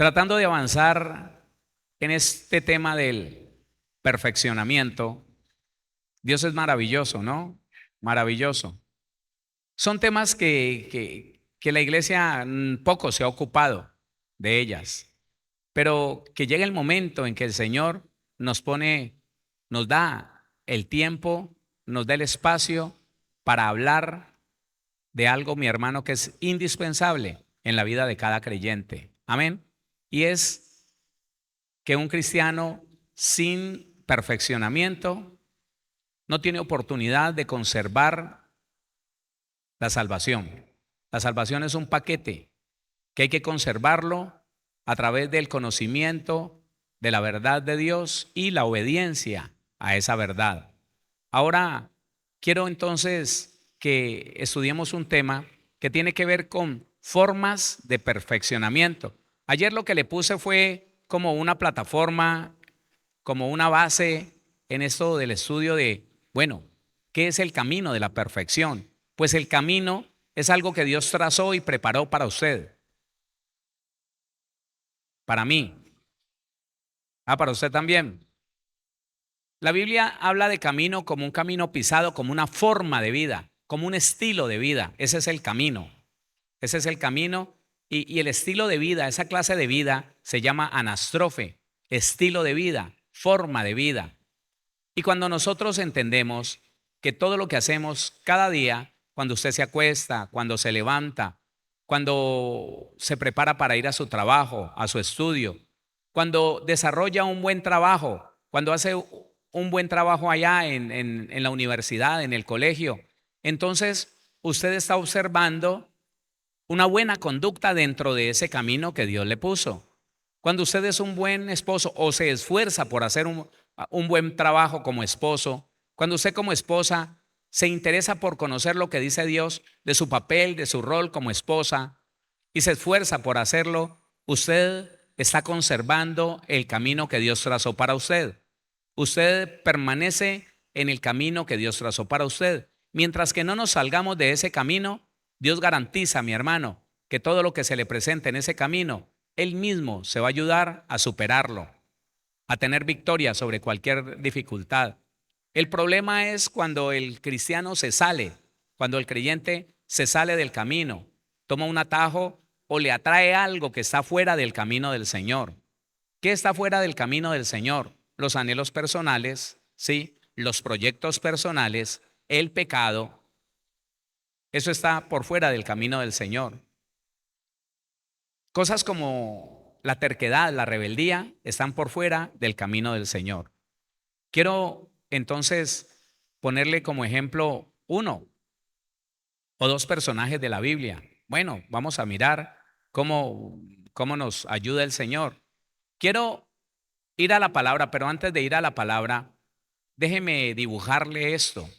Tratando de avanzar en este tema del perfeccionamiento, Dios es maravilloso, ¿no? Maravilloso. Son temas que la iglesia poco se ha ocupado de ellas, pero que llega el momento en que el Señor nos da el tiempo, nos da el espacio para hablar de algo, mi hermano, que es indispensable en la vida de cada creyente. Amén. Y es que un cristiano sin perfeccionamiento no tiene oportunidad de conservar la salvación. La salvación es un paquete que hay que conservarlo a través del conocimiento de la verdad de Dios y la obediencia a esa verdad. Ahora, quiero entonces que estudiemos un tema que tiene que ver con formas de perfeccionamiento. Ayer lo que le puse fue como una plataforma, como una base en esto del estudio de, bueno, ¿qué es el camino de la perfección? Pues el camino es algo que Dios trazó y preparó para usted, para mí, para usted también. La Biblia habla de camino como un camino pisado, como una forma de vida, como un estilo de vida. Ese es el camino. Ese es el camino. Y el estilo de vida, esa clase de vida, se llama anastrofe, estilo de vida, forma de vida. Y cuando nosotros entendemos que todo lo que hacemos cada día, cuando usted se acuesta, cuando se levanta, cuando se prepara para ir a su trabajo, a su estudio, cuando desarrolla un buen trabajo, cuando hace un buen trabajo allá en la universidad, en el colegio, entonces usted está observando una buena conducta dentro de ese camino que Dios le puso. Cuando usted es un buen esposo o se esfuerza por hacer un buen trabajo como esposo, cuando usted como esposa se interesa por conocer lo que dice Dios de su papel, de su rol como esposa y se esfuerza por hacerlo, usted está conservando el camino que Dios trazó para usted. Usted permanece en el camino que Dios trazó para usted. Mientras que no nos salgamos de ese camino, Dios garantiza, mi hermano, que todo lo que se le presente en ese camino, Él mismo se va a ayudar a superarlo, a tener victoria sobre cualquier dificultad. El problema es cuando el cristiano se sale, cuando el creyente se sale del camino, toma un atajo o le atrae algo que está fuera del camino del Señor. ¿Qué está fuera del camino del Señor? Los anhelos personales, ¿sí? Los proyectos personales, el pecado. Eso está por fuera del camino del Señor. Cosas como la terquedad, la rebeldía, están por fuera del camino del Señor. Quiero entonces ponerle como ejemplo uno o dos personajes de la Biblia. Bueno, vamos a mirar cómo nos ayuda el Señor. Quiero ir a la palabra, pero antes de ir a la palabra, déjeme dibujarle esto.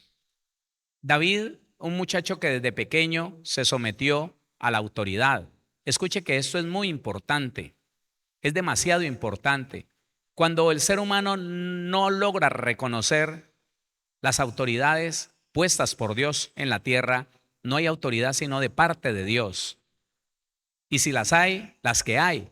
David, un muchacho que desde pequeño se sometió a la autoridad. Escuche que esto es muy importante, es demasiado importante. Cuando el ser humano no logra reconocer las autoridades puestas por Dios en la tierra, no hay autoridad sino de parte de Dios. Y si las hay, las que hay,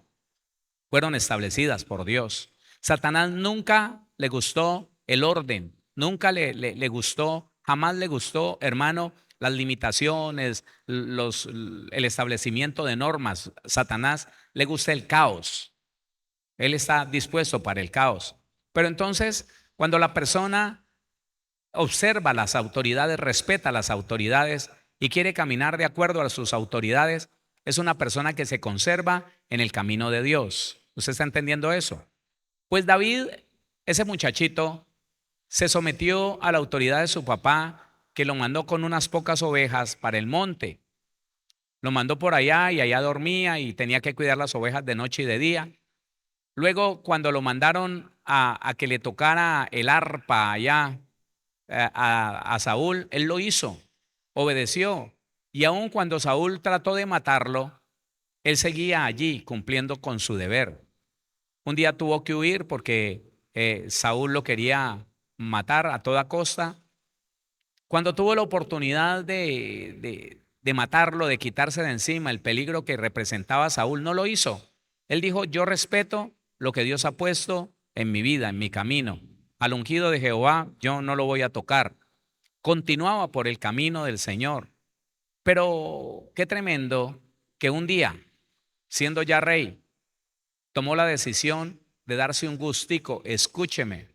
fueron establecidas por Dios. Satanás nunca le gustó el orden, nunca le gustó, jamás le gustó, hermano, las limitaciones, el establecimiento de normas. Satanás le gusta el caos. Él está dispuesto para el caos. Pero entonces, cuando la persona observa las autoridades, respeta las autoridades y quiere caminar de acuerdo a sus autoridades, es una persona que se conserva en el camino de Dios. ¿Usted está entendiendo eso? Pues David, ese muchachito, se sometió a la autoridad de su papá, que lo mandó con unas pocas ovejas para el monte. Lo mandó por allá y allá dormía y tenía que cuidar las ovejas de noche y de día. Luego, cuando lo mandaron a que le tocara el arpa allá a Saúl, él lo hizo, obedeció. Y aun cuando Saúl trató de matarlo, él seguía allí cumpliendo con su deber. Un día tuvo que huir porque Saúl lo quería matar a toda costa. Cuando tuvo la oportunidad de matarlo, de quitarse de encima el peligro que representaba Saúl, no lo hizo. Él dijo, yo respeto lo que Dios ha puesto en mi vida, en mi camino. Al ungido de Jehová yo no lo voy a tocar. Continuaba por el camino del Señor. Pero qué tremendo que un día, siendo ya rey, tomó la decisión de darse un gustico. Escúcheme.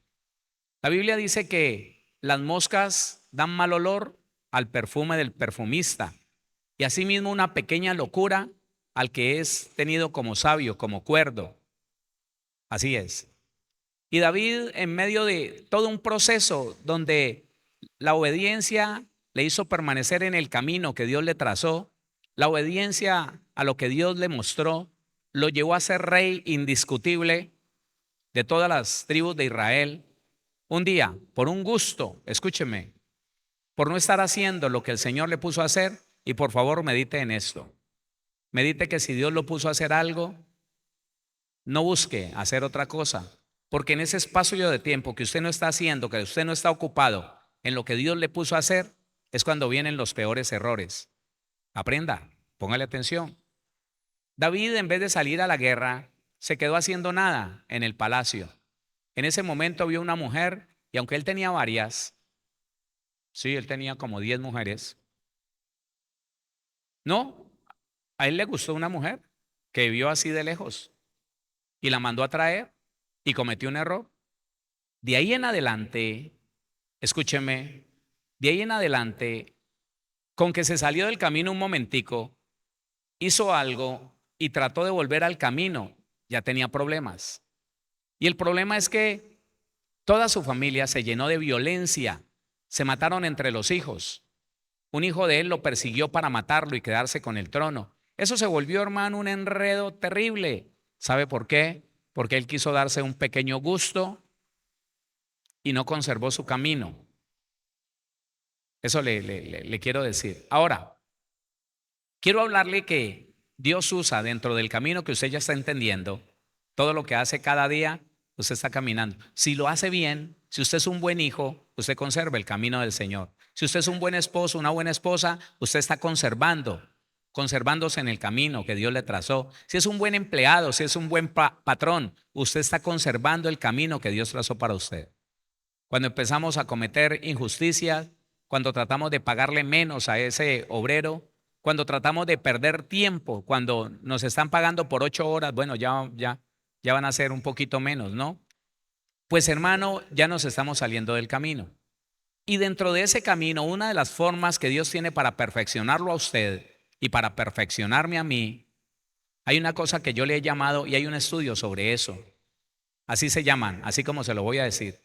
La Biblia dice que las moscas dan mal olor al perfume del perfumista y asimismo una pequeña locura al que es tenido como sabio, como cuerdo. Así es. Y David, en medio de todo un proceso donde la obediencia le hizo permanecer en el camino que Dios le trazó, la obediencia a lo que Dios le mostró, lo llevó a ser rey indiscutible de todas las tribus de Israel. Un día, por un gusto, escúcheme, por no estar haciendo lo que el Señor le puso a hacer, y por favor medite en esto. Medite que si Dios lo puso a hacer algo, no busque hacer otra cosa, porque en ese espacio de tiempo que usted no está haciendo, que usted no está ocupado en lo que Dios le puso a hacer, es cuando vienen los peores errores. Aprenda, póngale atención. David, en vez de salir a la guerra, se quedó haciendo nada en el palacio. En ese momento vio una mujer y aunque él tenía varias, sí, él tenía como 10 mujeres, no, a él le gustó una mujer que vio así de lejos y la mandó a traer y cometió un error. De ahí en adelante, escúcheme, de ahí en adelante, con que se salió del camino un momentico, hizo algo y trató de volver al camino, ya tenía problemas. Y el problema es que toda su familia se llenó de violencia, se mataron entre los hijos. Un hijo de él lo persiguió para matarlo y quedarse con el trono. Eso se volvió, hermano, un enredo terrible. ¿Sabe por qué? Porque él quiso darse un pequeño gusto y no conservó su camino. Eso le quiero decir. Ahora, quiero hablarle que Dios usa dentro del camino que usted ya está entendiendo, todo lo que hace cada día, usted está caminando. Si lo hace bien, si usted es un buen hijo, usted conserva el camino del Señor. Si usted es un buen esposo, una buena esposa, usted está conservándose en el camino que Dios le trazó. Si es un buen empleado, si es un buen patrón, usted está conservando el camino que Dios trazó para usted. Cuando empezamos a cometer injusticias, cuando tratamos de pagarle menos a ese obrero, cuando tratamos de perder tiempo, cuando nos están pagando por 8 horas, bueno, ya van a ser un poquito menos, ¿no? Pues hermano, ya nos estamos saliendo del camino. Y dentro de ese camino, una de las formas que Dios tiene para perfeccionarlo a usted y para perfeccionarme a mí, hay una cosa que yo le he llamado, y hay un estudio sobre eso. Así se llaman, así como se lo voy a decir.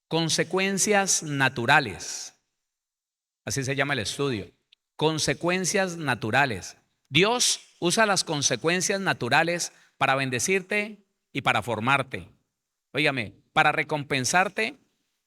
Consecuencias naturales. Así se llama el estudio. Consecuencias naturales. Dios usa las consecuencias naturales para bendecirte y para formarte. Óigame, para recompensarte,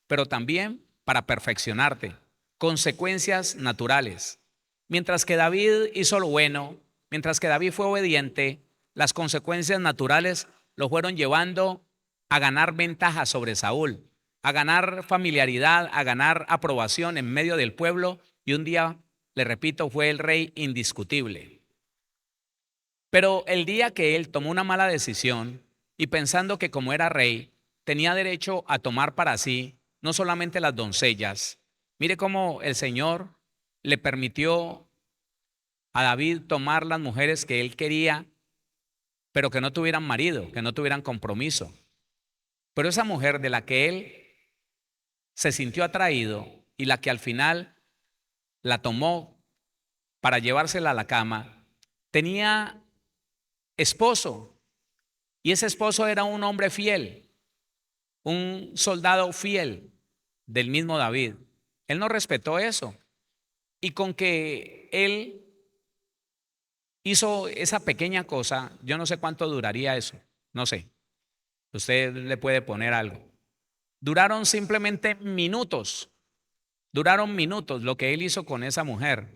pero también para perfeccionarte. Consecuencias naturales. Mientras que David hizo lo bueno, mientras que David fue obediente, las consecuencias naturales lo fueron llevando a ganar ventaja sobre Saúl, a ganar familiaridad, a ganar aprobación en medio del pueblo, y un día, le repito, fue el rey indiscutible. Pero el día que él tomó una mala decisión y pensando que como era rey, tenía derecho a tomar para sí no solamente las doncellas, mire cómo el Señor le permitió a David tomar las mujeres que él quería, pero que no tuvieran marido, que no tuvieran compromiso. Pero esa mujer de la que él se sintió atraído y la que al final la tomó para llevársela a la cama, tenía esposo, y ese esposo era un hombre fiel, un soldado fiel del mismo David. Él no respetó eso, y con que él hizo esa pequeña cosa, yo no sé cuánto duraría eso, no sé, usted le puede poner algo. Duraron simplemente minutos, lo que él hizo con esa mujer.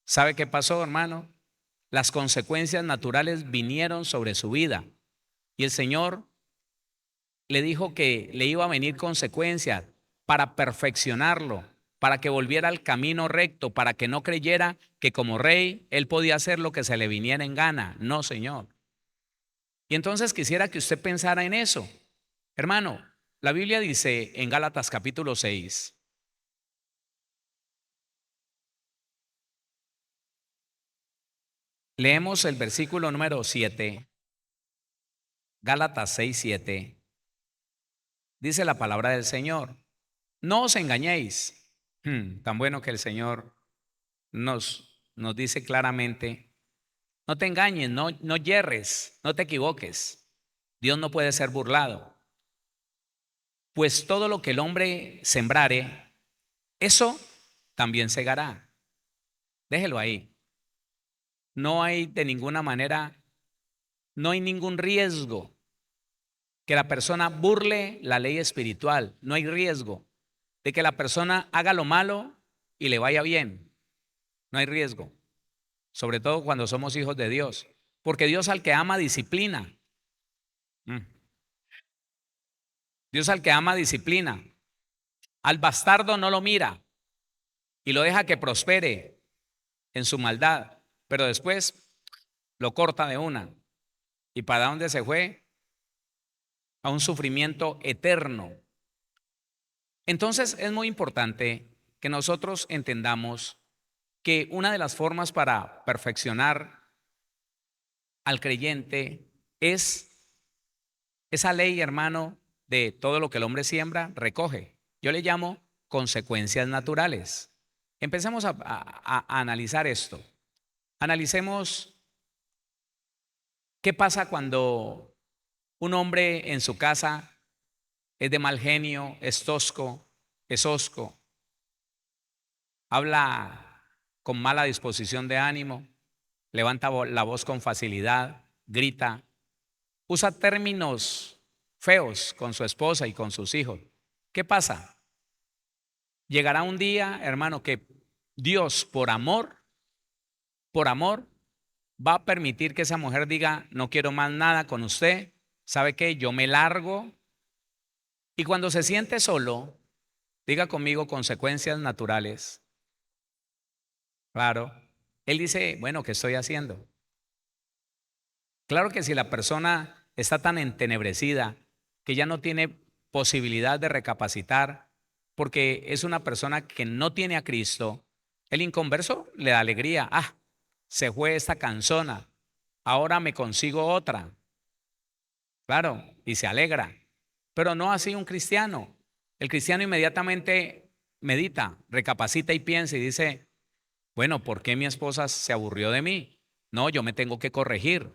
¿Sabe qué pasó, hermano? Las consecuencias naturales vinieron sobre su vida y el Señor le dijo que le iba a venir consecuencias para perfeccionarlo, para que volviera al camino recto, para que no creyera que como rey él podía hacer lo que se le viniera en gana. No, Señor. Y entonces quisiera que usted pensara en eso. Hermano, la Biblia dice en Gálatas capítulo 6, leemos el versículo número 7, Gálatas 6, 7, dice la palabra del Señor: no os engañéis. Tan bueno que el Señor nos dice claramente: no te engañes, no yerres, no te equivoques. Dios no puede ser burlado. Pues todo lo que el hombre sembrare, eso también segará. Déjelo ahí. No hay de ninguna manera, no hay ningún riesgo que la persona burle la ley espiritual. No hay riesgo de que la persona haga lo malo y le vaya bien. No hay riesgo, sobre todo cuando somos hijos de Dios, porque Dios al que ama disciplina. Dios al que ama disciplina. Al bastardo no lo mira y lo deja que prospere en su maldad, pero después lo corta de una. ¿Y para dónde se fue? A un sufrimiento eterno. Entonces es muy importante que nosotros entendamos que una de las formas para perfeccionar al creyente es esa ley, hermano, de todo lo que el hombre siembra, recoge. Yo le llamo consecuencias naturales. Empecemos a analizar esto. Analicemos qué pasa cuando un hombre en su casa es de mal genio, es tosco, es hosco, habla con mala disposición de ánimo, levanta la voz con facilidad, grita, usa términos feos con su esposa y con sus hijos. ¿Qué pasa? Llegará un día, hermano, que Dios, por amor, va a permitir que esa mujer diga: no quiero más nada con usted, ¿sabe qué? Yo me largo. Y cuando se siente solo, diga conmigo: consecuencias naturales. Claro. Él dice: bueno, ¿qué estoy haciendo? Claro que si la persona está tan entenebrecida que ya no tiene posibilidad de recapacitar, porque es una persona que no tiene a Cristo, el inconverso le da alegría. Ah, se fue esta cansona, ahora me consigo otra. Claro, y se alegra. Pero no así un cristiano. El cristiano inmediatamente medita, recapacita y piensa y dice: bueno, ¿por qué mi esposa se aburrió de mí? No, yo me tengo que corregir.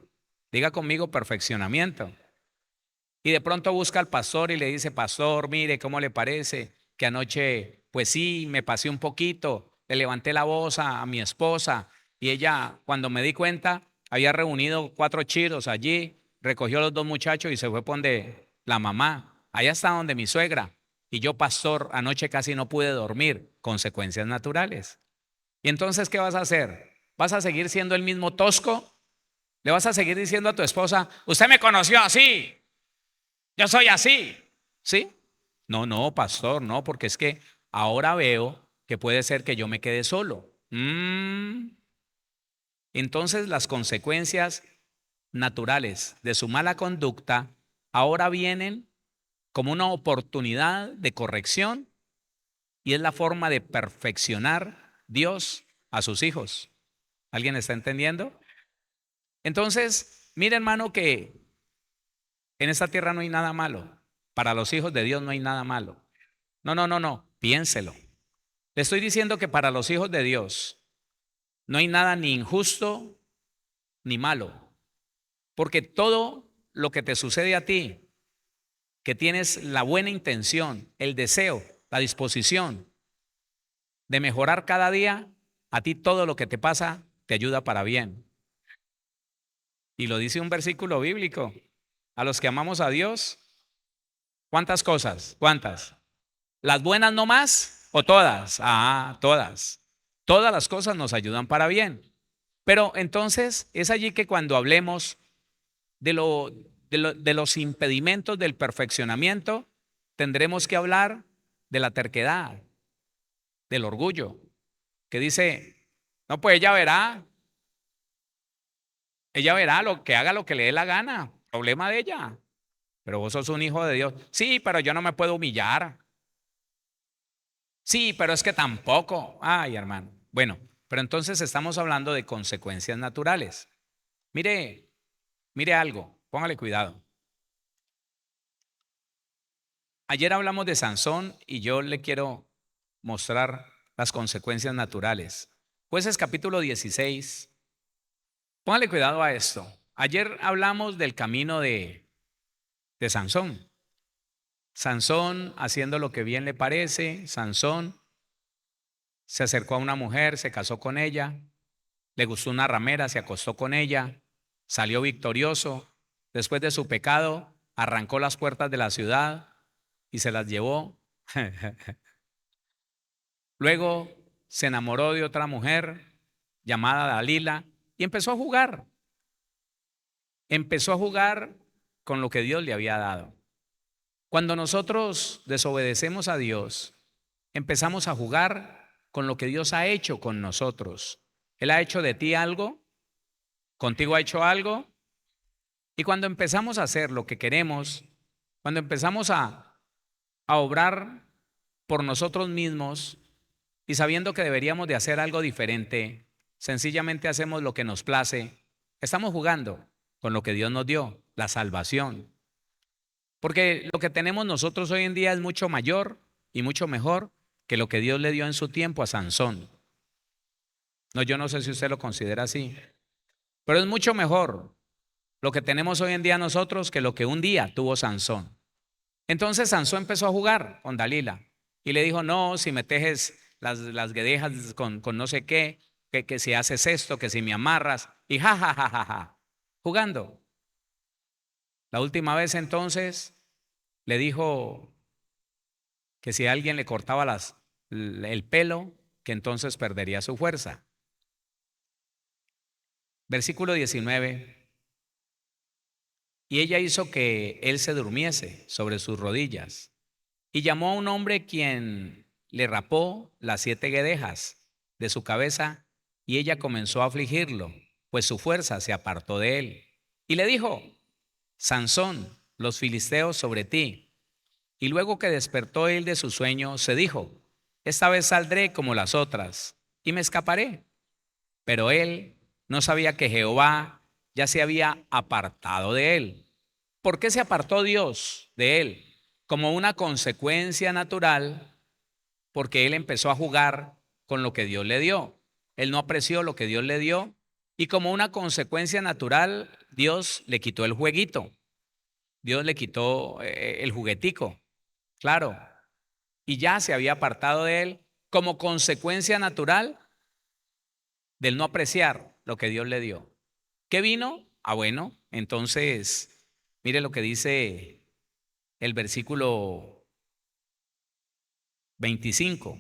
Diga conmigo: perfeccionamiento. Y de pronto busca al pastor y le dice: pastor, mire, ¿cómo le parece que anoche, pues sí, me pasé un poquito, le levanté la voz a mi esposa y ella, cuando me di cuenta, había reunido 4 chiros allí, recogió a los 2 muchachos y se fue por donde la mamá, allá está donde mi suegra, y yo, pastor, anoche casi no pude dormir? Consecuencias naturales. ¿Y entonces qué vas a hacer? ¿Vas a seguir siendo el mismo tosco? ¿Le vas a seguir diciendo a tu esposa: usted me conoció así, yo soy así? ¿Sí? No, no, pastor, no, porque es que ahora veo que puede ser que yo me quede solo. Entonces las consecuencias naturales de su mala conducta ahora vienen como una oportunidad de corrección, y es la forma de perfeccionar Dios a sus hijos. ¿Alguien está entendiendo? Entonces, mire, hermano, que en esta tierra no hay nada malo. Para los hijos de Dios no hay nada malo. No, no, no, no. Piénselo. Le estoy diciendo que para los hijos de Dios no hay nada ni injusto ni malo. Porque todo lo que te sucede a ti, que tienes la buena intención, el deseo, la disposición de mejorar cada día, a ti todo lo que te pasa te ayuda para bien. Y lo dice un versículo bíblico. A los que amamos a Dios, ¿cuántas cosas? ¿Cuántas? ¿Las buenas no más o todas? Ah, todas. Todas las cosas nos ayudan para bien. Pero entonces es allí que cuando hablemos de los impedimentos del perfeccionamiento, tendremos que hablar de la terquedad, del orgullo, que dice: no, pues ella verá lo que haga, lo que le dé la gana. Problema de ella. Pero vos sos un hijo de Dios. Sí, pero yo no me puedo humillar. Sí, pero es que tampoco. Ay, hermano. Bueno, pero entonces estamos hablando de consecuencias naturales. Mire, mire algo, póngale cuidado. Ayer hablamos de Sansón y yo le quiero mostrar las consecuencias naturales. Jueces capítulo 16. Póngale cuidado a esto. Ayer hablamos del camino de Sansón. Sansón haciendo lo que bien le parece. Sansón se acercó a una mujer, se casó con ella, le gustó una ramera, se acostó con ella, salió victorioso. Después de su pecado, arrancó las puertas de la ciudad y se las llevó. Luego se enamoró de otra mujer llamada Dalila y empezó a jugar. Empezó a jugar con lo que Dios le había dado. Cuando nosotros desobedecemos a Dios, empezamos a jugar con lo que Dios ha hecho con nosotros. Él ha hecho de ti algo, contigo ha hecho algo, y cuando empezamos a hacer lo que queremos, cuando empezamos a obrar por nosotros mismos y sabiendo que deberíamos de hacer algo diferente, sencillamente hacemos lo que nos place, estamos jugando con lo que Dios nos dio, la salvación. Porque lo que tenemos nosotros hoy en día es mucho mayor y mucho mejor que lo que Dios le dio en su tiempo a Sansón. No, yo no sé si usted lo considera así, pero es mucho mejor lo que tenemos hoy en día nosotros que lo que un día tuvo Sansón. Entonces Sansón empezó a jugar con Dalila y le dijo, no, si me tejes las guedejas con no sé qué, que si haces esto, que si me amarras, y ja, ja, ja, ja, ja, jugando. La última vez entonces le dijo que si alguien le cortaba el pelo, que entonces perdería su fuerza. Versículo 19. Y ella hizo que él se durmiese sobre sus rodillas y llamó a un hombre quien le rapó las 7 guedejas de su cabeza y ella comenzó a afligirlo, pues su fuerza se apartó de él. Y le dijo, Sansón, los filisteos sobre ti. Y luego que despertó él de su sueño, se dijo, esta vez saldré como las otras y me escaparé. Pero él no sabía que Jehová ya se había apartado de él. ¿Por qué se apartó Dios de él? Como una consecuencia natural, porque él empezó a jugar con lo que Dios le dio. Él no apreció lo que Dios le dio y como una consecuencia natural, Dios le quitó el jueguito. Dios le quitó el juguetico, claro, y ya se había apartado de él como consecuencia natural del no apreciar lo que Dios le dio. ¿Qué vino? Ah, bueno, entonces, mire lo que dice el versículo 25.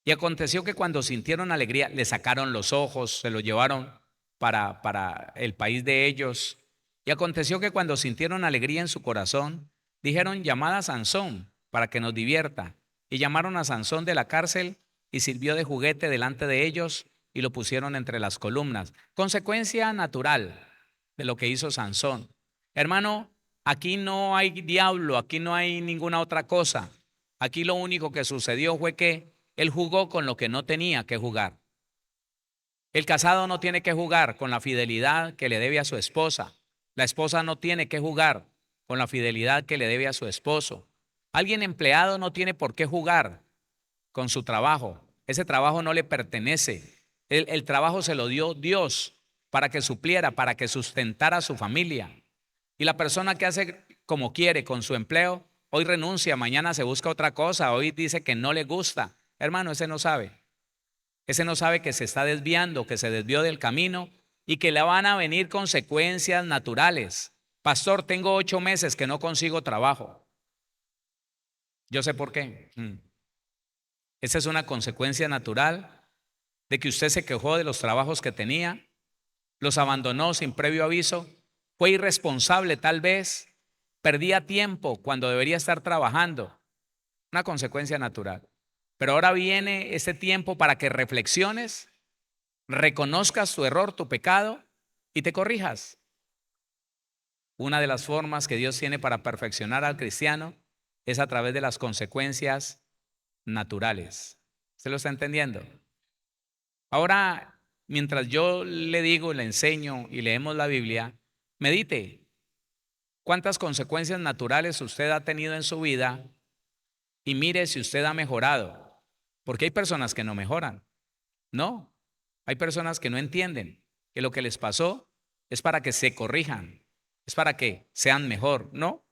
Y aconteció que cuando sintieron alegría, le sacaron los ojos, se lo llevaron para el país de ellos. Y aconteció que cuando sintieron alegría en su corazón, dijeron, llamad a Sansón para que nos divierta. Y llamaron a Sansón de la cárcel y sirvió de juguete delante de ellos y lo pusieron entre las columnas. Consecuencia natural de lo que hizo Sansón. Hermano, aquí no hay diablo, aquí no hay ninguna otra cosa. Aquí lo único que sucedió fue que él jugó con lo que no tenía que jugar. El casado no tiene que jugar con la fidelidad que le debe a su esposa. La esposa no tiene que jugar con la fidelidad que le debe a su esposo. Alguien empleado no tiene por qué jugar con su trabajo. Ese trabajo no le pertenece. El trabajo se lo dio Dios para que supliera, para que sustentara a su familia. Y la persona que hace como quiere con su empleo, hoy renuncia, mañana se busca otra cosa, hoy dice que no le gusta. Hermano, ese no sabe. Ese no sabe que se está desviando, que se desvió del camino y que le van a venir consecuencias naturales. Pastor, tengo 8 meses que no consigo trabajo. Yo sé por qué. Esa es una consecuencia natural de que usted se quejó de los trabajos que tenía, los abandonó sin previo aviso, fue irresponsable tal vez, perdía tiempo cuando debería estar trabajando. Una consecuencia natural. Pero ahora viene ese tiempo para que reflexiones, reconozcas tu error, tu pecado y te corrijas. una de las formas que Dios tiene para perfeccionar al cristiano es a través de las consecuencias naturales. ¿Se lo está entendiendo? Ahora, mientras yo le digo, le enseño y leemos la Biblia, medite cuántas consecuencias naturales usted ha tenido en su vida y mire si usted ha mejorado. Porque hay personas que no mejoran. No, hay personas que no entienden que lo que les pasó es para que se corrijan, es para que sean mejor, ¿no?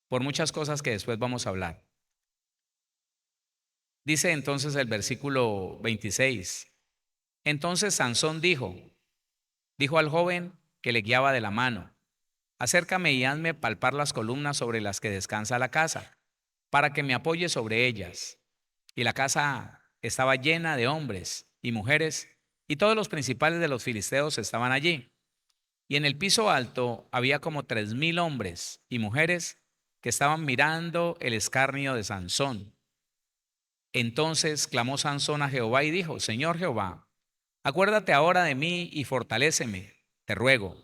Por muchas cosas que después vamos a hablar. Dice entonces el versículo 26. Entonces Sansón dijo al joven que le guiaba de la mano: acércame y hazme palpar las columnas sobre las que descansa la casa, para que me apoye sobre ellas. Y la casa estaba llena de hombres y mujeres, y todos los principales de los filisteos estaban allí. Y en el piso alto había como 3000 hombres y mujeres que estaban mirando el escarnio de Sansón. Entonces clamó Sansón a Jehová y dijo: Señor Jehová, acuérdate ahora de mí y fortaléceme, te ruego,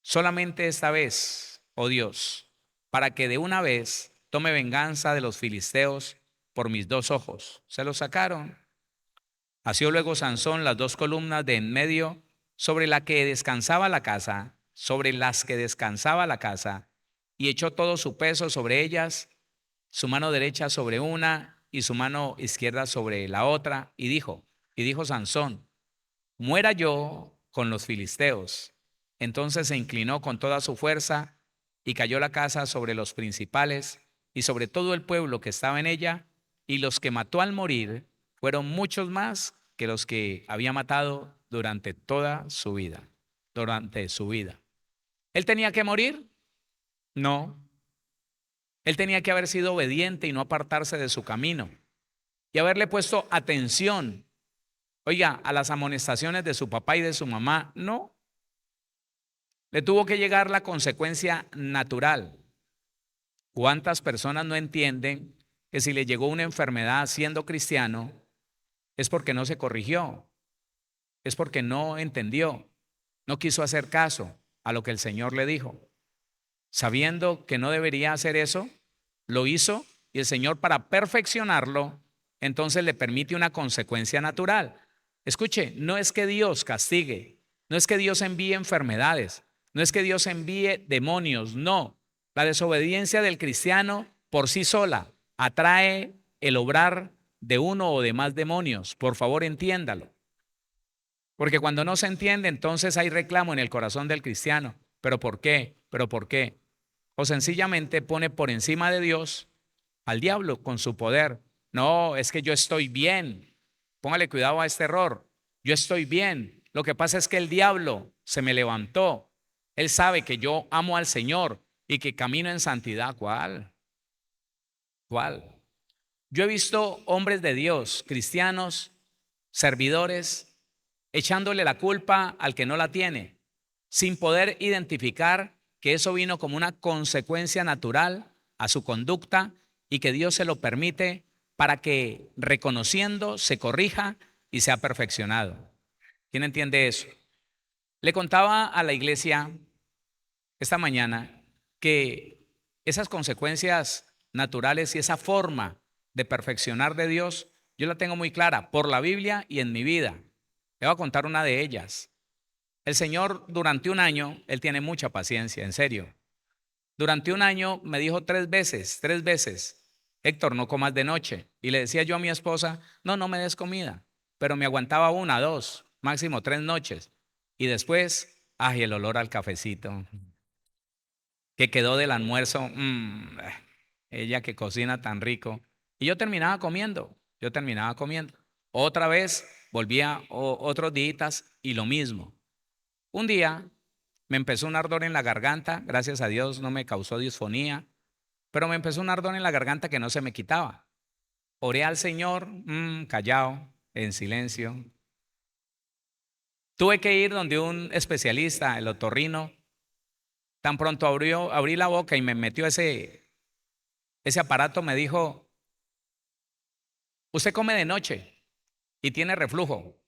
solamente esta vez, oh Dios, para que de una vez tome venganza de los filisteos por mis 2 ojos. Se los sacaron. Asió luego Sansón las 2 columnas de en medio sobre la que descansaba la casa, sobre las que descansaba la casa, y echó todo su peso sobre ellas, su mano derecha sobre una y su mano izquierda sobre la otra, y dijo Sansón: muera yo con los filisteos. Entonces se inclinó con toda su fuerza y cayó la casa sobre los principales y sobre todo el pueblo que estaba en ella, y los que mató al morir fueron muchos más que los que había matado durante toda su vida, durante su vida. ¿Él tenía que morir? No. Él tenía que haber sido obediente y no apartarse de su camino y haberle puesto atención, oiga, a las amonestaciones de su papá y de su mamá. No. Le tuvo que llegar la consecuencia natural. ¿Cuántas personas no entienden que si le llegó una enfermedad siendo cristiano es porque no se corrigió, es porque no entendió, no quiso hacer caso a lo que el Señor le dijo? Sabiendo que no debería hacer eso, lo hizo, y el Señor, para perfeccionarlo, entonces le permite una consecuencia natural. Escuche, no es que Dios castigue, no es que Dios envíe enfermedades, no es que Dios envíe demonios, no. La desobediencia del cristiano por sí sola atrae el obrar de uno o de más demonios. Por favor, entiéndalo. Porque cuando no se entiende, entonces hay reclamo en el corazón del cristiano. ¿Pero por qué? ¿Pero por qué? O sencillamente pone por encima de Dios al diablo con su poder. No, es que yo estoy bien. Póngale cuidado a este error. Yo estoy bien. Lo que pasa es que el diablo se me levantó. Él sabe que yo amo al Señor y que camino en santidad. ¿Cuál? ¿Cuál? Yo he visto hombres de Dios, cristianos, servidores, echándole la culpa al que no la tiene, sin poder identificar que eso vino como una consecuencia natural a su conducta y que Dios se lo permite para que, reconociendo, se corrija y sea perfeccionado. ¿Quién entiende eso? Le contaba a la iglesia esta mañana que esas consecuencias naturales y esa forma de perfeccionar de Dios, yo la tengo muy clara por la Biblia y en mi vida. Le voy a contar una de ellas. El Señor, durante un año, Él tiene mucha paciencia, en serio. Durante un año me dijo 3 veces, Héctor, no comas de noche. Y le decía yo a mi esposa: no, no me des comida. Pero me aguantaba 1, 2, máximo 3 noches. Y después, ay, el olor al cafecito que quedó del almuerzo. Ella que cocina tan rico. Y yo terminaba comiendo. Otra vez volvía otros días y lo mismo. Un día me empezó un ardor en la garganta, gracias a Dios no me causó disfonía, pero me empezó un ardor en la garganta que no se me quitaba. Oré al Señor, callado, en silencio. Tuve que ir donde un especialista, el otorrino. Tan pronto abrí la boca y me metió ese aparato, me dijo: usted come de noche y tiene reflujo.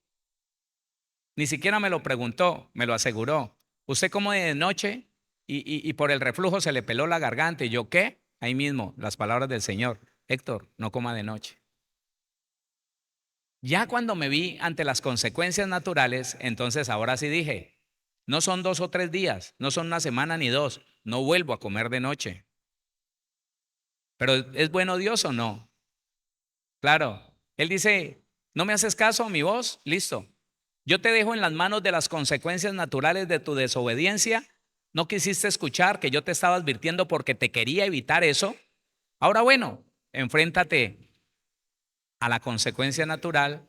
Ni siquiera me lo preguntó, me lo aseguró. Usted come de noche y por el reflujo se le peló la garganta. Y yo, ¿qué? Ahí mismo, las palabras del Señor. Héctor, no coma de noche. Ya cuando me vi ante las consecuencias naturales, entonces ahora sí dije, no son 2 o 3 días, no son una semana ni dos, no vuelvo a comer de noche. Pero ¿es bueno Dios o no? Claro, Él dice, ¿no me haces caso a mi voz? Listo. Yo te dejo en las manos de las consecuencias naturales de tu desobediencia. ¿No quisiste escuchar que yo te estaba advirtiendo porque te quería evitar eso? Ahora bueno, enfréntate a la consecuencia natural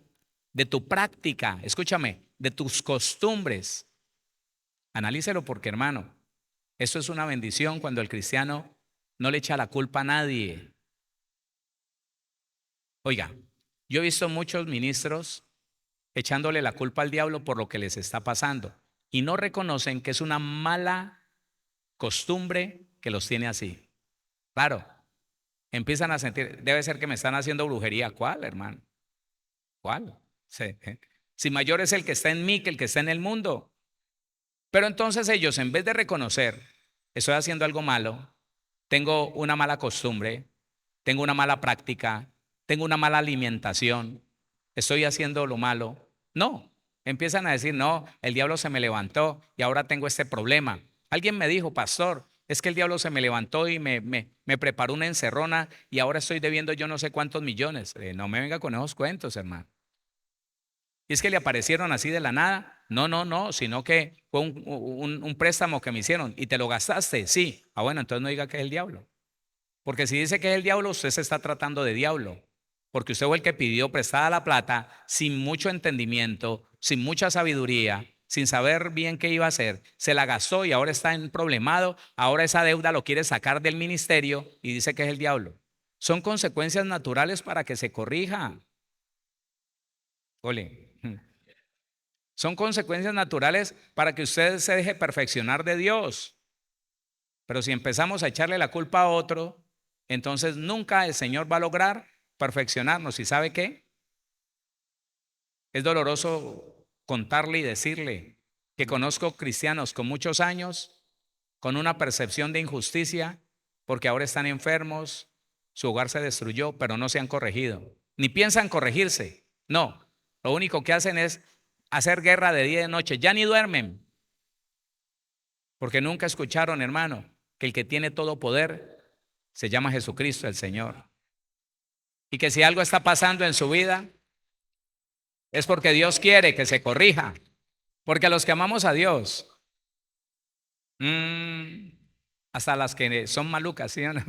de tu práctica, escúchame, de tus costumbres. Analícelo porque, hermano, esto es una bendición cuando el cristiano no le echa la culpa a nadie. Oiga, yo he visto muchos ministros echándole la culpa al diablo por lo que les está pasando y no reconocen que es una mala costumbre que los tiene así. Claro, empiezan a sentir, debe ser que me están haciendo brujería. ¿Cuál, hermano? ¿Cuál? Sí, ¿eh? Si mayor es el que está en mí que el que está en el mundo. Pero entonces ellos, en vez de reconocer, estoy haciendo algo malo, tengo una mala costumbre, tengo una mala práctica, tengo una mala alimentación, estoy haciendo lo malo. No, empiezan a decir, no, el diablo se me levantó y ahora tengo este problema. Alguien me dijo, pastor, es que el diablo se me levantó y me preparó una encerrona y ahora estoy debiendo yo no sé cuántos millones. No me venga con esos cuentos, hermano. Y es que le aparecieron así de la nada. No, no, no, sino que fue un préstamo que me hicieron y te lo gastaste. Sí. Ah, bueno, entonces no diga que es el diablo. Porque si dice que es el diablo, usted se está tratando de diablo. Porque usted fue el que pidió prestada la plata sin mucho entendimiento, sin mucha sabiduría, sin saber bien qué iba a hacer. Se la gastó y ahora está en problemado. Ahora esa deuda lo quiere sacar del ministerio y dice que es el diablo. Son consecuencias naturales para que se corrija. Ole. Son consecuencias naturales para que usted se deje perfeccionar de Dios. Pero si empezamos a echarle la culpa a otro, entonces nunca el Señor va a lograr perfeccionarnos. ¿Y sabe qué? Es doloroso contarle y decirle que conozco cristianos con muchos años, con una percepción de injusticia, porque ahora están enfermos, su hogar se destruyó, pero no se han corregido, ni piensan corregirse. No, lo único que hacen es hacer guerra de día y de noche, ya ni duermen, porque nunca escucharon, hermano, que el que tiene todo poder se llama Jesucristo el Señor. Y que si algo está pasando en su vida es porque Dios quiere que se corrija. Porque a los que amamos a Dios, mmm, hasta las que son malucas, ¿sí o no?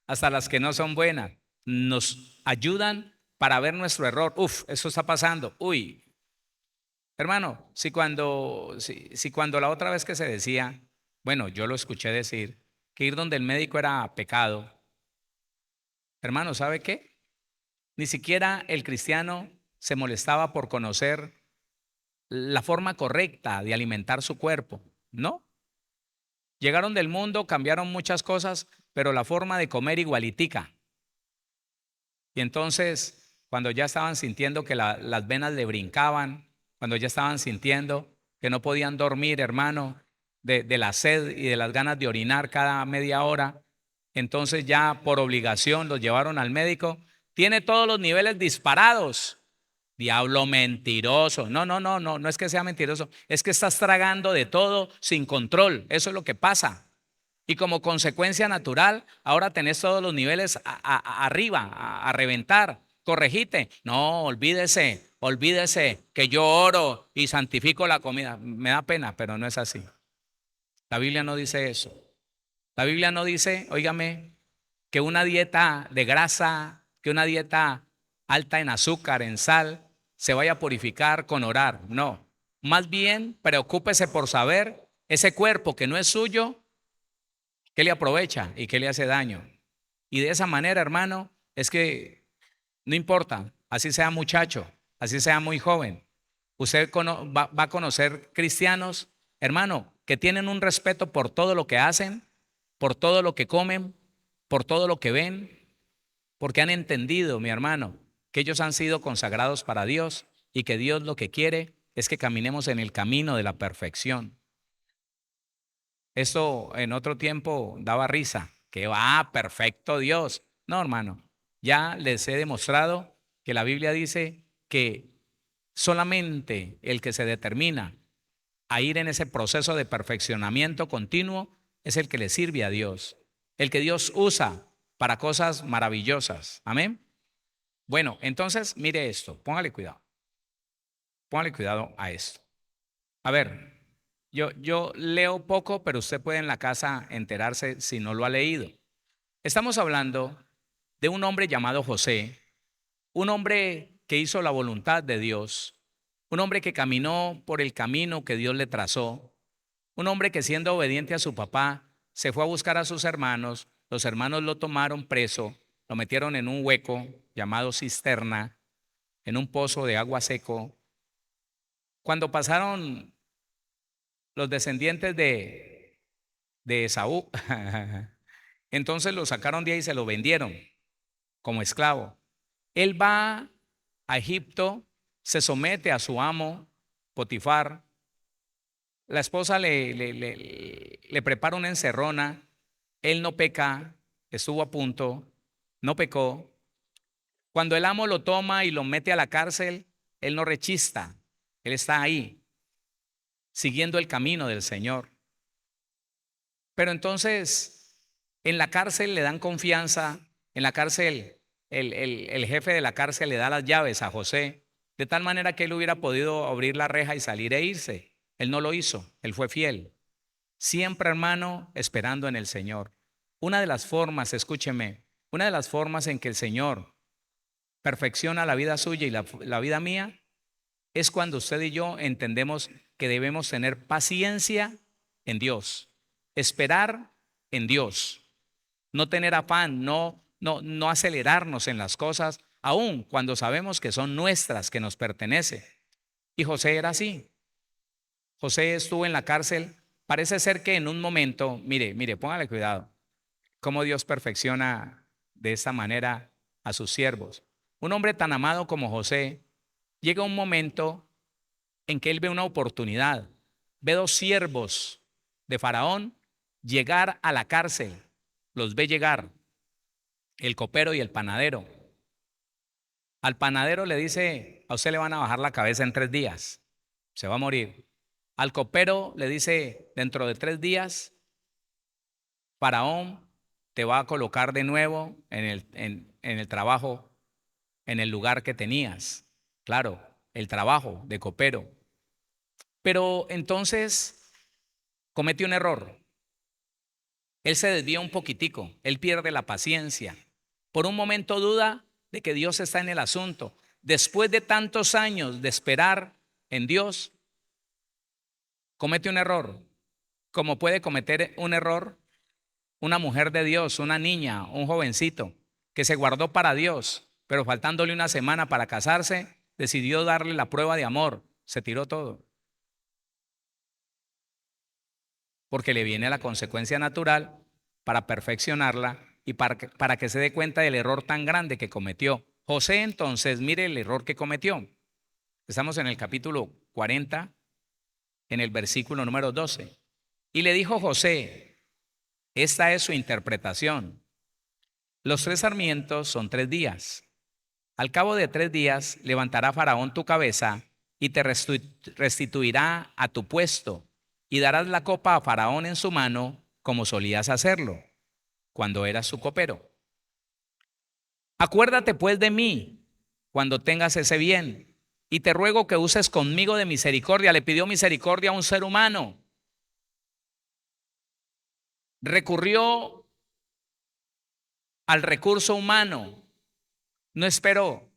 Hasta las que no son buenas, nos ayudan para ver nuestro error. Uf, eso está pasando. Uy, hermano, si cuando la otra vez que se decía, bueno, yo lo escuché decir, que ir donde el médico era pecado, hermano, ¿sabe qué? Ni siquiera el cristiano se molestaba por conocer la forma correcta de alimentar su cuerpo, ¿no? Llegaron del mundo, cambiaron muchas cosas, pero la forma de comer igualitica. Y entonces, cuando ya estaban sintiendo que las venas le brincaban, cuando ya estaban sintiendo que no podían dormir, hermano, de la sed y de las ganas de orinar cada media hora, entonces ya por obligación los llevaron al médico. Tiene todos los niveles disparados. Diablo mentiroso. No, no, no, no, no es que sea mentiroso, es que estás tragando de todo sin control. Eso es lo que pasa. Y como consecuencia natural, ahora tenés todos los niveles arriba, a reventar. Corregite. No, olvídese, olvídese que yo oro y santifico la comida. Me da pena, pero no es así. La Biblia no dice eso. La Biblia no dice, óigame, que una dieta de grasa, que una dieta alta en azúcar, en sal, se vaya a purificar con orar. No. Más bien, preocúpese por saber ese cuerpo que no es suyo, qué le aprovecha y qué le hace daño. Y de esa manera, hermano, es que no importa, así sea muchacho, así sea muy joven, usted va a conocer cristianos, hermano, que tienen un respeto por todo lo que hacen, por todo lo que comen, por todo lo que ven, porque han entendido, mi hermano, que ellos han sido consagrados para Dios y que Dios lo que quiere es que caminemos en el camino de la perfección. Esto en otro tiempo daba risa, que va, perfecto Dios. No, hermano, ya les he demostrado que la Biblia dice que solamente el que se determina a ir en ese proceso de perfeccionamiento continuo es el que le sirve a Dios, el que Dios usa para cosas maravillosas. Amén. Bueno, entonces mire esto, póngale cuidado a esto. A ver, yo leo poco, pero usted puede en la casa enterarse si no lo ha leído. Estamos hablando de un hombre llamado José, un hombre que hizo la voluntad de Dios, un hombre que caminó por el camino que Dios le trazó, un hombre que siendo obediente a su papá, se fue a buscar a sus hermanos, los hermanos lo tomaron preso, lo metieron en un hueco llamado cisterna, en un pozo de agua seco. Cuando pasaron los descendientes de Esaú, entonces lo sacaron de ahí y se lo vendieron como esclavo. Él va a Egipto, se somete a su amo, Potifar. La esposa le prepara una encerrona. Él no peca, estuvo a punto, no pecó. Cuando el amo lo toma y lo mete a la cárcel, él no rechista. Él está ahí, siguiendo el camino del Señor. Pero entonces, en la cárcel le dan confianza, en la cárcel, el jefe de la cárcel le da las llaves a José, de tal manera que él hubiera podido abrir la reja y salir e irse. Él no lo hizo, él fue fiel. Siempre, hermano, esperando en el Señor. Una de las formas, escúcheme, una de las formas en que el Señor perfecciona la vida suya y la vida mía es cuando usted y yo entendemos que debemos tener paciencia en Dios, esperar en Dios, no tener afán, no acelerarnos en las cosas, aun cuando sabemos que son nuestras, que nos pertenece. Y José era así. José estuvo en la cárcel. Parece ser que en un momento, mire, póngale cuidado, cómo Dios perfecciona de esta manera a sus siervos. Un hombre tan amado como José, llega un momento en que él ve una oportunidad. Ve dos siervos de Faraón llegar a la cárcel. Los ve llegar, el copero y el panadero. Al panadero le dice, a usted le van a bajar la cabeza en 3 días, se va a morir. Al copero le dice, dentro de 3 días, Faraón te va a colocar de nuevo en el trabajo, en el lugar que tenías. Claro, el trabajo de copero. Pero entonces comete un error. Él se desvía un poquitico, él pierde la paciencia. Por un momento duda de que Dios está en el asunto. Después de tantos años de esperar en Dios, comete un error. Como puede cometer un error una mujer de Dios, una niña, un jovencito que se guardó para Dios, pero faltándole una semana para casarse, decidió darle la prueba de amor. Se tiró todo. Porque le viene la consecuencia natural para perfeccionarla y para que se dé cuenta del error tan grande que cometió. José entonces, mire el error que cometió. Estamos en el capítulo 40, en el versículo número 12. Y le dijo José, esta es su interpretación. Los 3 sarmientos son 3 días. Al cabo de 3 días levantará Faraón tu cabeza y te restituirá a tu puesto y darás la copa a Faraón en su mano como solías hacerlo cuando eras su copero. Acuérdate pues de mí cuando tengas ese bien y te ruego que uses conmigo de misericordia. Le pidió misericordia a un ser humano. Recurrió al recurso humano. No esperó.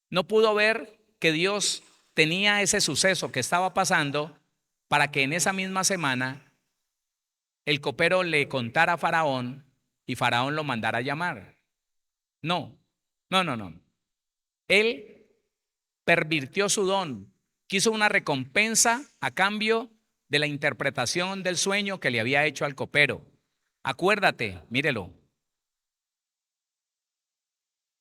No pudo ver que Dios tenía ese suceso que estaba pasando para que en esa misma semana el copero le contara a Faraón y Faraón lo mandara a llamar. No. Él pervirtió su don, quiso una recompensa a cambio de la interpretación del sueño que le había hecho al copero. Acuérdate, mírelo.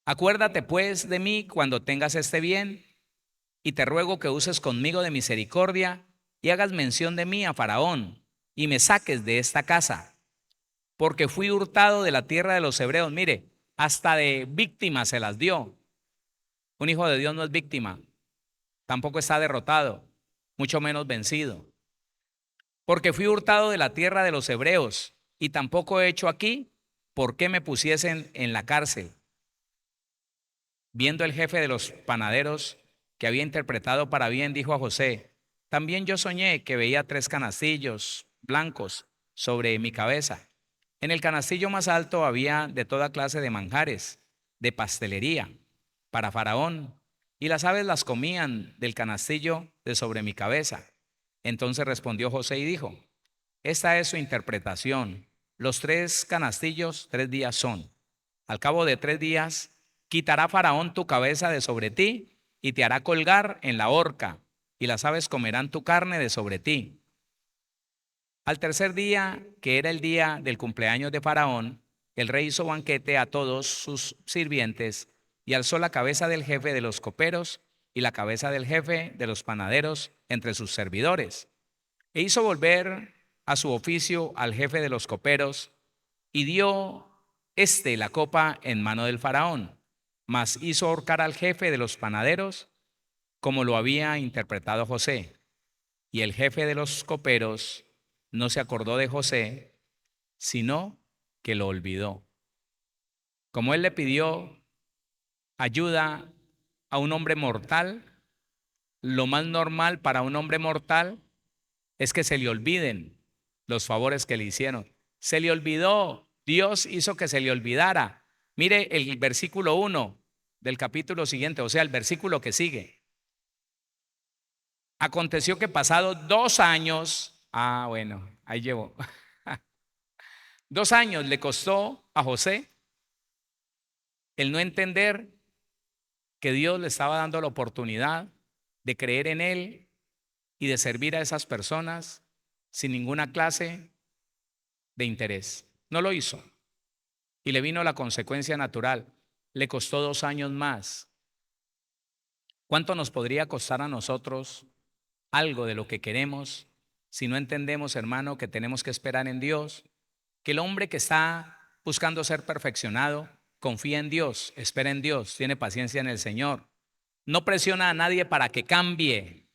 Acuérdate pues de mí cuando tengas este bien y te ruego que uses conmigo de misericordia y hagas mención de mí a Faraón y me saques de esta casa, porque fui hurtado de la tierra de los hebreos. Mire, hasta de víctima se las dio. Un hijo de Dios no es víctima, tampoco está derrotado, mucho menos vencido. Porque fui hurtado de la tierra de los hebreos y tampoco he hecho aquí por qué me pusiesen en la cárcel. Viendo el jefe de los panaderos que había interpretado para bien, dijo a José: también yo soñé que veía 3 canastillos blancos sobre mi cabeza. En el canastillo más alto había de toda clase de manjares, de pastelería, para Faraón, y las aves las comían del canastillo de sobre mi cabeza. Entonces respondió José y dijo: esta es su interpretación. Los 3 canastillos 3 días son. Al cabo de 3 días quitará Faraón tu cabeza de sobre ti y te hará colgar en la horca, y las aves comerán tu carne de sobre ti. Al tercer día, que era el día del cumpleaños de Faraón, el rey hizo banquete a todos sus sirvientes y alzó la cabeza del jefe de los coperos y la cabeza del jefe de los panaderos entre sus servidores. E hizo volver a su oficio al jefe de los coperos y dio la copa en mano del Faraón, mas hizo ahorcar al jefe de los panaderos como lo había interpretado José. Y el jefe de los coperos no se acordó de José, sino que lo olvidó. Como él le pidió ayuda a un hombre mortal, lo más normal para un hombre mortal es que se le olviden los favores que le hicieron. Se le olvidó, Dios hizo que se le olvidara. Mire el versículo 1 del capítulo siguiente, o sea, el versículo que sigue. Aconteció que pasados 2 años, bueno, ahí llevo. 2 años le costó a José el no entender que Dios le estaba dando la oportunidad de creer en él y de servir a esas personas sin ninguna clase de interés. No lo hizo. Y le vino la consecuencia natural. Le costó 2 años más. ¿Cuánto nos podría costar a nosotros algo de lo que queremos si no entendemos, hermano, que tenemos que esperar en Dios? Que el hombre que está buscando ser perfeccionado confía en Dios, espera en Dios, tiene paciencia en el Señor. No presiona a nadie para que cambie.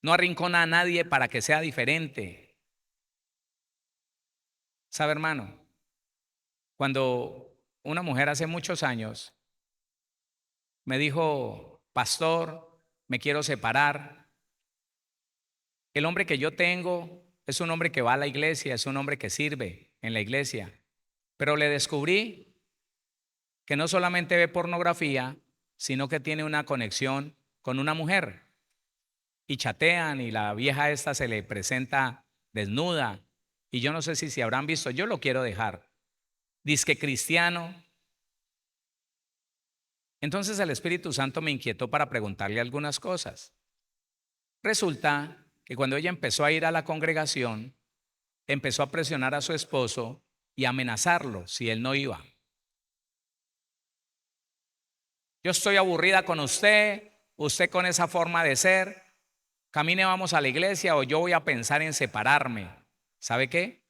No arrincona a nadie para que sea diferente. ¿Sabe, hermano? Cuando una mujer hace muchos años me dijo: pastor, me quiero separar. El hombre que yo tengo es un hombre que va a la iglesia, es un hombre que sirve en la iglesia. Pero le descubrí que no solamente ve pornografía, sino que tiene una conexión con una mujer. Y chatean y la vieja esta se le presenta desnuda. Y yo no sé si habrán visto, yo lo quiero dejar. Dizque cristiano. Entonces el Espíritu Santo me inquietó para preguntarle algunas cosas. Resulta que cuando ella empezó a ir a la congregación, empezó a presionar a su esposo y amenazarlo si él no iba. Yo estoy aburrida con usted con esa forma de ser, camine, vamos a la iglesia o yo voy a pensar en separarme. ¿Sabe qué?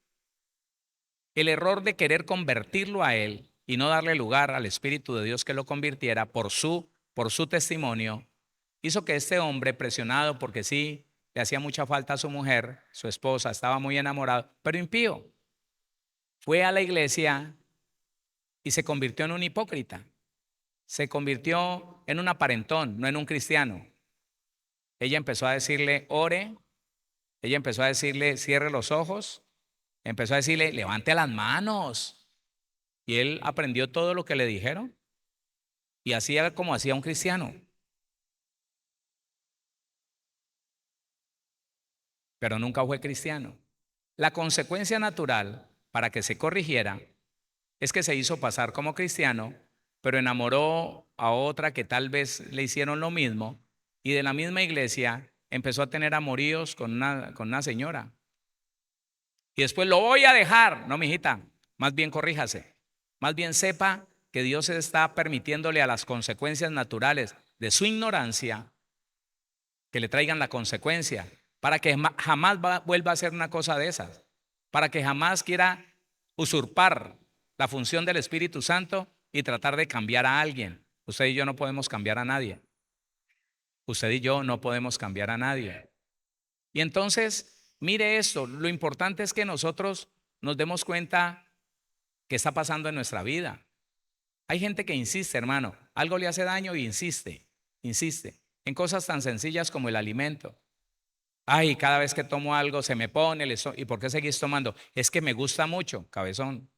El error de querer convertirlo a él y no darle lugar al Espíritu de Dios que lo convirtiera por su testimonio, hizo que este hombre, presionado porque sí, le hacía mucha falta a su mujer, su esposa, estaba muy enamorado, pero impío, fue a la iglesia y se convirtió en un hipócrita. Se convirtió en un aparentón, no en un cristiano. Ella empezó a decirle: ore. Ella empezó a decirle: cierre los ojos. Empezó a decirle: levante las manos. Y él aprendió todo lo que le dijeron y hacía como hacía un cristiano. Pero nunca fue cristiano. La consecuencia natural para que se corrigiera es que se hizo pasar como cristiano, pero enamoró a otra que tal vez le hicieron lo mismo, y de la misma iglesia empezó a tener amoríos con una señora. Y después: lo voy a dejar. No, mijita, más bien corríjase. Más bien sepa que Dios está permitiéndole a las consecuencias naturales de su ignorancia que le traigan la consecuencia. para que jamás vuelva a hacer una cosa de esas, para que jamás quiera usurpar la función del Espíritu Santo y tratar de cambiar a alguien. Usted y yo no podemos cambiar a nadie. Usted y yo no podemos cambiar a nadie. Y entonces, mire esto, lo importante es que nosotros nos demos cuenta qué está pasando en nuestra vida. Hay gente que insiste, hermano, algo le hace daño y insiste en cosas tan sencillas como el alimento. Ay, cada vez que tomo algo se me pone el estómago. ¿Y por qué seguís tomando? Es que me gusta mucho, cabezón.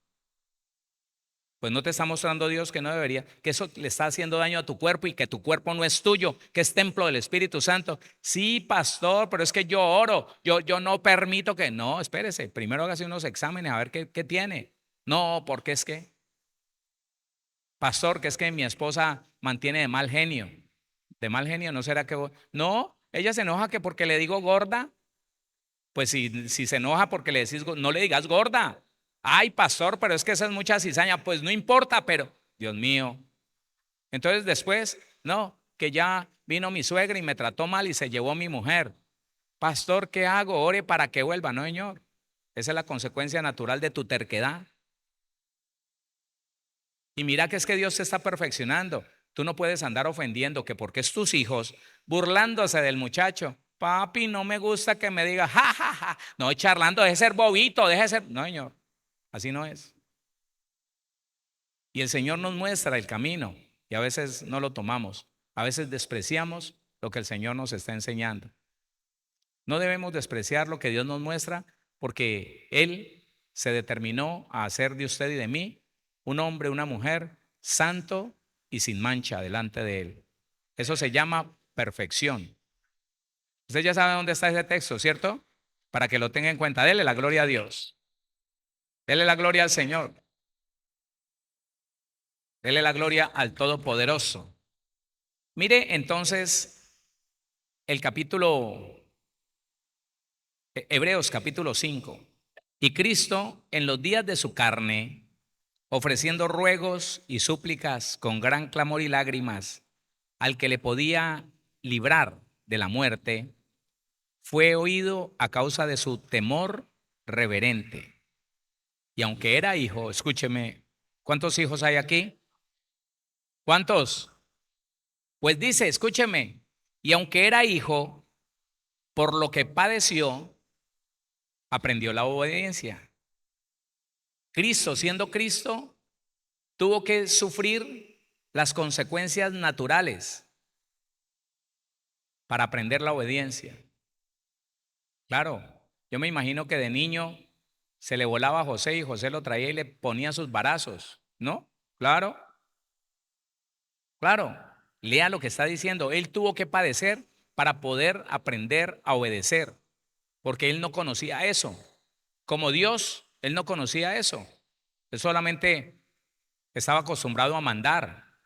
Pues no te está mostrando Dios que no debería, que eso le está haciendo daño a tu cuerpo y que tu cuerpo no es tuyo, que es templo del Espíritu Santo. Sí, pastor, pero es que yo oro, yo no permito que, no, espérese, primero hágase unos exámenes a ver qué tiene. No, porque es que, pastor, que es que mi esposa mantiene de mal genio. ¿De mal genio no será que no, ella se enoja que porque le digo gorda? Pues si se enoja porque le decís, no le digas gorda. Ay, pastor, pero es que esa es mucha cizaña. Pues no importa, pero Dios mío. Entonces después, no, que ya vino mi suegra y me trató mal y se llevó a mi mujer. Pastor, ¿qué hago? Ore para que vuelva. No, señor. Esa es la consecuencia natural de tu terquedad. Y mira que es que Dios te está perfeccionando. Tú no puedes andar ofendiendo que porque es tus hijos, burlándose del muchacho. Papi, no me gusta que me diga, ja, ja, ja. No, charlando, deje de ser bobito, deje de ser. No, señor, así no es. Y el Señor nos muestra el camino y a veces no lo tomamos. A veces despreciamos lo que el Señor nos está enseñando. No debemos despreciar lo que Dios nos muestra porque Él se determinó a hacer de usted y de mí un hombre, una mujer santo y sin mancha delante de Él. Eso se llama perfección. Usted ya sabe dónde está ese texto, ¿cierto? Para que lo tenga en cuenta. Dele la gloria a Dios. Dele la gloria al Señor. Dele la gloria al Todopoderoso. Mire entonces el capítulo, Hebreos capítulo 5. Y Cristo en los días de su carne, ofreciendo ruegos y súplicas con gran clamor y lágrimas al que le podía librar de la muerte, fue oído a causa de su temor reverente. Y aunque era hijo, escúcheme, ¿cuántos hijos hay aquí? ¿Cuántos? Pues dice, escúcheme, y aunque era hijo, por lo que padeció, aprendió la obediencia. Cristo, siendo Cristo, tuvo que sufrir las consecuencias naturales para aprender la obediencia. Claro, yo me imagino que de niño se le volaba a José y José lo traía y le ponía sus varazos, ¿no? Claro, claro. Lea lo que está diciendo. Él tuvo que padecer para poder aprender a obedecer, porque él no conocía eso. Como Dios, él no conocía eso. Él solamente estaba acostumbrado a mandar.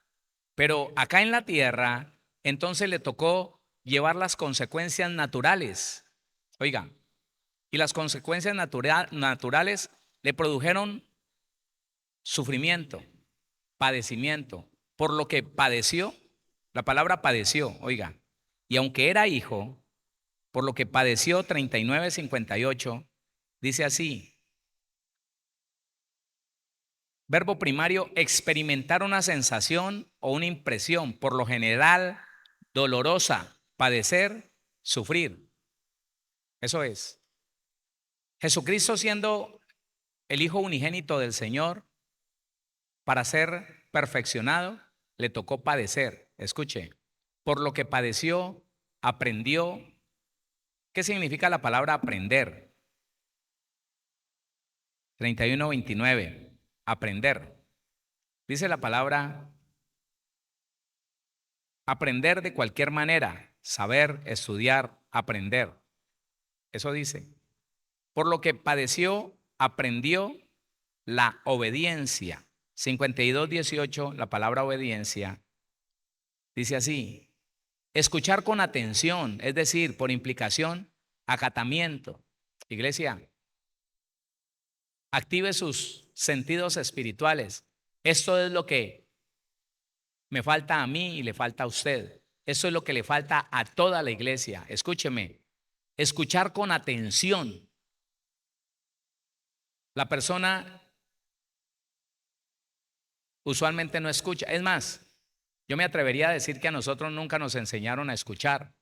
Pero acá en la tierra, entonces le tocó llevar las consecuencias naturales. Oiga, y las consecuencias naturales le produjeron sufrimiento, padecimiento, por lo que padeció, la palabra padeció, oiga, y aunque era hijo, por lo que padeció 39:58, dice así, verbo primario, experimentar una sensación o una impresión, por lo general dolorosa, padecer, sufrir. Eso es. Jesucristo siendo el Hijo unigénito del Señor, para ser perfeccionado, le tocó padecer. Escuche, por lo que padeció, aprendió. ¿Qué significa la palabra aprender? 31:29, aprender. Dice la palabra aprender de cualquier manera, saber, estudiar, aprender. Eso dice. Por lo que padeció, aprendió la obediencia. 52:18, la palabra obediencia, dice así, escuchar con atención, es decir, por implicación, acatamiento. Iglesia, active sus sentidos espirituales. Esto es lo que me falta a mí y le falta a usted. Eso es lo que le falta a toda la iglesia. Escúcheme, Escuchar con atención. La persona usualmente no escucha. Es más, yo me atrevería a decir que a nosotros nunca nos enseñaron a escuchar.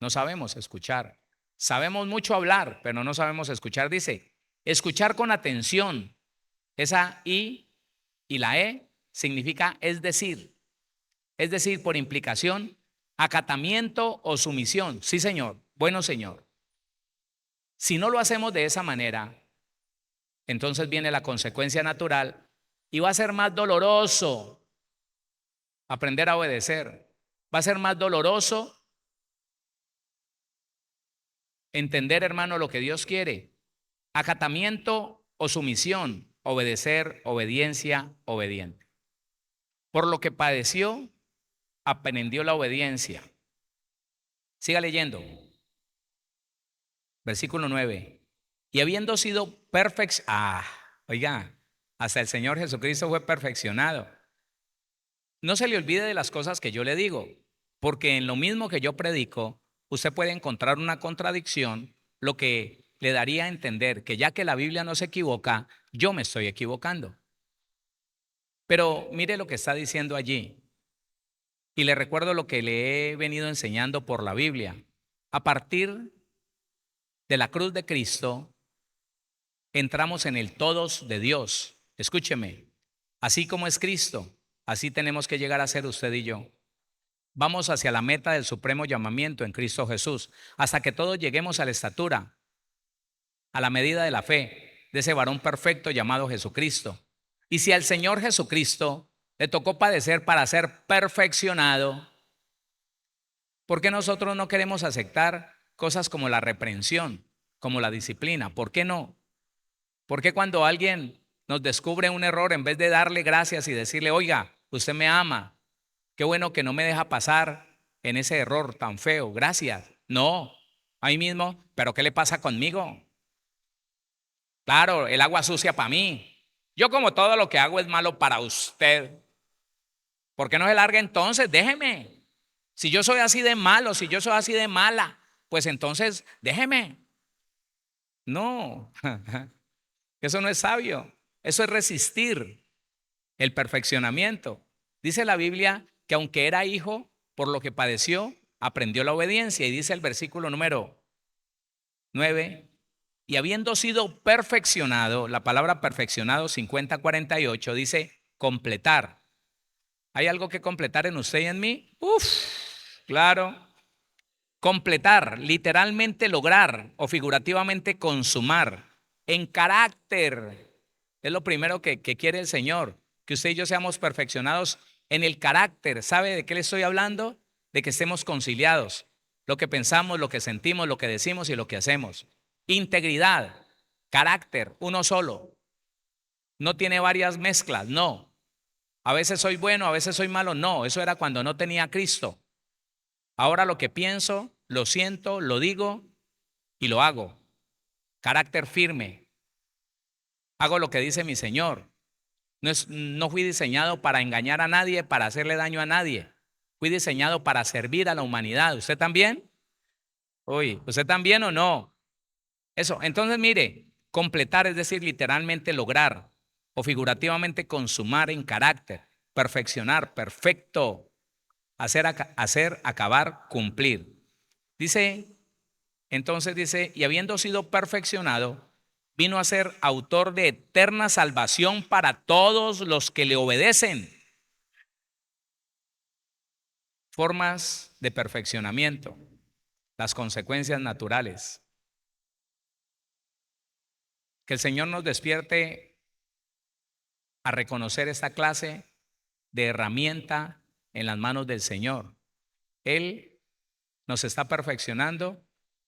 No sabemos escuchar. Sabemos mucho hablar, pero no sabemos escuchar. Dice, escuchar con atención. Esa I y la E significa es decir, por implicación, acatamiento o sumisión. Sí, señor. Bueno, señor. Si no lo hacemos de esa manera, entonces viene la consecuencia natural y va a ser más doloroso aprender a obedecer. Va a ser más doloroso entender, hermano, lo que Dios quiere. Acatamiento o sumisión, obedecer, obediencia, obediente. Por lo que padeció, aprendió la obediencia. Siga leyendo. Versículo 9. Y habiendo sido oiga, hasta el Señor Jesucristo fue perfeccionado. No se le olvide de las cosas que yo le digo, porque en lo mismo que yo predico, usted puede encontrar una contradicción, lo que le daría a entender que ya que la Biblia no se equivoca, yo me estoy equivocando. Pero mire lo que está diciendo allí. Y le recuerdo lo que le he venido enseñando por la Biblia. A partir de la cruz de Cristo, entramos en el todos de Dios. Escúcheme, así como es Cristo, así tenemos que llegar a ser usted y yo. Vamos hacia la meta del supremo llamamiento en Cristo Jesús, hasta que todos lleguemos a la estatura, a la medida de la fe, de ese varón perfecto llamado Jesucristo. Y si al Señor Jesucristo le tocó padecer para ser perfeccionado, ¿por qué nosotros no queremos aceptar cosas como la reprensión, como la disciplina? ¿Por qué no? ¿Por qué cuando alguien nos descubre un error, en vez de darle gracias y decirle, oiga, usted me ama, qué bueno que no me deja pasar en ese error tan feo, gracias? No, ahí mismo, ¿pero qué le pasa conmigo? Claro, el agua sucia para mí. Yo como todo lo que hago es malo para usted. ¿Por qué no se larga entonces? Déjeme. Si yo soy así de malo, si yo soy así de mala, pues entonces déjeme. No, eso no es sabio. Eso es resistir el perfeccionamiento. Dice la Biblia que aunque era hijo, por lo que padeció, aprendió la obediencia. Y dice el versículo número 9, y habiendo sido perfeccionado, la palabra perfeccionado 50-48 dice completar. ¿Hay algo que completar en usted y en mí? Claro. Completar, literalmente lograr o figurativamente consumar. En carácter, es lo primero que quiere el Señor, que usted y yo seamos perfeccionados en el carácter. ¿Sabe de qué le estoy hablando? De que estemos conciliados. Lo que pensamos, lo que sentimos, lo que decimos y lo que hacemos. Integridad, carácter, uno solo. No tiene varias mezclas, no. A veces soy bueno, a veces soy malo, no. Eso era cuando no tenía a Cristo. Ahora lo que pienso, lo siento, lo digo y lo hago. Carácter firme. Hago lo que dice mi Señor. No fui diseñado para engañar a nadie, para hacerle daño a nadie. Fui diseñado para servir a la humanidad. ¿Usted también? Uy, ¿usted también o no? Eso, entonces mire, completar es decir, literalmente lograr o figurativamente consumar en carácter, perfeccionar, perfecto, hacer, acabar, cumplir. Entonces dice, y habiendo sido perfeccionado, vino a ser autor de eterna salvación para todos los que le obedecen. Formas de perfeccionamiento, las consecuencias naturales. Que el Señor nos despierte a reconocer esta clase de herramienta en las manos del Señor. Él nos está perfeccionando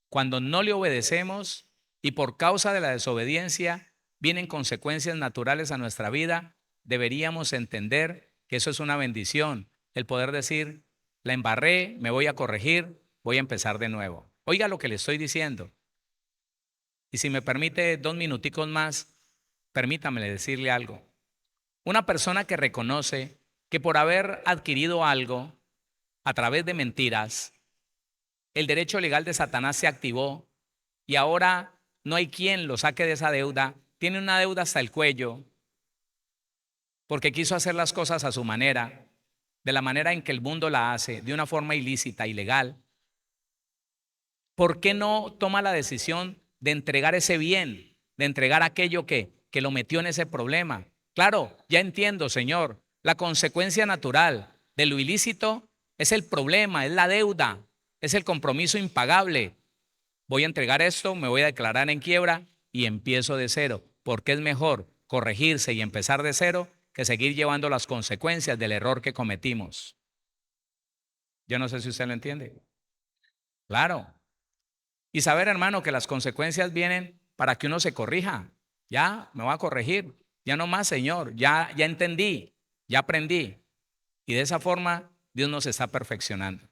cuando no le obedecemos y por causa de la desobediencia vienen consecuencias naturales a nuestra vida. Deberíamos entender que eso es una bendición, el poder decir, la embarré, me voy a corregir, voy a empezar de nuevo. Oiga lo que le estoy diciendo. Y si me permite 2 minuticos más, permítame decirle algo. Una persona que reconoce que por haber adquirido algo a través de mentiras, el derecho legal de Satanás se activó y ahora no hay quien lo saque de esa deuda, tiene una deuda hasta el cuello, porque quiso hacer las cosas a su manera, de la manera en que el mundo la hace, de una forma ilícita, ilegal. ¿Por qué no toma la decisión de entregar ese bien, de entregar aquello que lo metió en ese problema? Claro, ya entiendo, Señor, la consecuencia natural de lo ilícito es el problema, es la deuda, es el compromiso impagable. Voy a entregar esto, me voy a declarar en quiebra y empiezo de cero, porque es mejor corregirse y empezar de cero que seguir llevando las consecuencias del error que cometimos. Yo no sé si usted lo entiende. Claro. Y saber, hermano, que las consecuencias vienen para que uno se corrija. Ya, me voy a corregir. Ya no más, Señor. Ya entendí. Ya aprendí. Y de esa forma, Dios nos está perfeccionando.